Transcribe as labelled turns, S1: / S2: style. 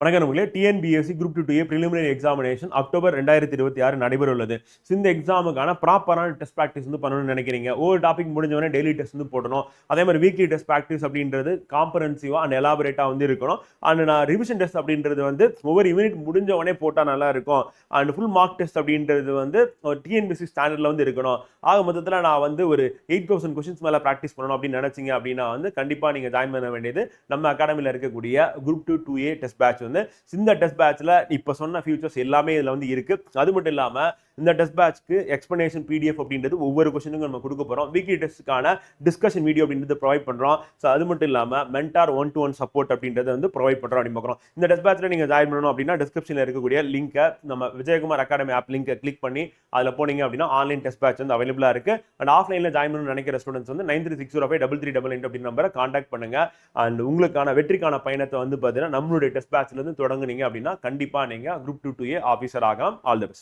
S1: வணக்கம் நம்மளே TNPSC group 2A preliminary examination October 2026 நடைபெற உள்ளது. இந்த எக்ஸாமுக்கான ப்ராப்பரான டெஸ்ட் ப்ராக்டிஸ் வந்து பண்ணணும்னு நினைக்கிறீங்க. ஒவ்வொரு டாபிக் முடிஞ்சவொடனே டெய்லி டெஸ்ட் வந்து போடணும். அதே மாதிரி வீக்லி டெஸ்ட் ப்ராக்டிஸ் அப்படின்றது காம்பரன்சிவா அண்ட் எலாபரேட்டா வந்து இருக்கணும். அண்ட் நான் ரிவிஷன் டெஸ்ட் அப்படின்றது வந்து ஒவ்வொரு யூனிட் முடிஞ்சவொடனே போட்டா நல்லா இருக்கும். அண்ட் ஃபுல் மார்க் டெஸ்ட் அப்படின்றது வந்து டிஎன்பிஎஸ்சி ஸ்டாண்டர்ட்ல வந்து இருக்கணும். ஆக மொத்தத்தில் நான் வந்து ஒரு 8000 கொஸ்டின்ஸ் மேலே ப்ராக்டிஸ் பண்ணணும் அப்படின்னு நினைச்சீங்க அப்படின்னா வந்து கண்டிப்பாக நீங்கள் ஜாயின் பண்ண வேண்டியது நம்ம அகாடமியில் இருக்கக்கூடிய குரூப் 2A டெஸ்ட் பேட்ச். இந்த டெஸ்ட் பேட்ச்ல இப்ப சொன்ன ஃபியூச்சர்ஸ் எல்லாமே இதுல வந்து இருக்கு. அது மட்டும் இல்லாம இந்த டெஸ்ட் பேட்ச்க்கு எக்ஸ்பிளனேஷன் பிடிஎஃப் அப்படின்றது ஒவ்வொரு கொஸ்டினுக்கும் நம்ம கொடுக்க போறோம். வீக்லி டெஸ்ட்டுக்கான டிஸ்கஷன் வீடியோ அப்படின்றது ப்ரொவைட் பண்றோம். ஸோ அது மட்டும் இல்லாம மென்டார் 1-to-1 சப்போர்ட் அப்படின்றது வந்து ப்ரொவைட் பண்றோம் அப்படின்னு பார்க்குறோம். இந்த டெஸ்ட் பேட்ச்ல நீங்க ஜாயின் பண்ணணும் அப்படின்னா டிஸ்கிரிப்ஷன்ல இருக்கக்கூடிய லிங்கை நம்ம விஜயகுமார் அகாடமி ஆப் லிங்கை கிளிக் பண்ணி அதில் போனீங்க அப்படின்னா ஆன்லைன் டெஸ்ட் பேட்ச் வந்து அவைலபிளா இருக்கு. அண்ட் ஆஃப்லைன்ல ஜாயின் பண்ணணும்னு நினைக்கிற ஸ்டூடெண்ட்ஸ் வந்து 93605339 அப்படி நம்பரை கான்டாக்ட் பண்ணுங்க. அண்ட் உங்களுக்கான வெற்றிக்கான பயணத்தை வந்து பார்த்தீங்கன்னா நம்மளுடைய டெஸ்ட் பேட்ச்ல இருந்து தொடங்குனீங்க அப்படின்னா கண்டிப்பா நீங்க குரூப் 2A ஆஃபீஸர் ஆகலாம். All the best.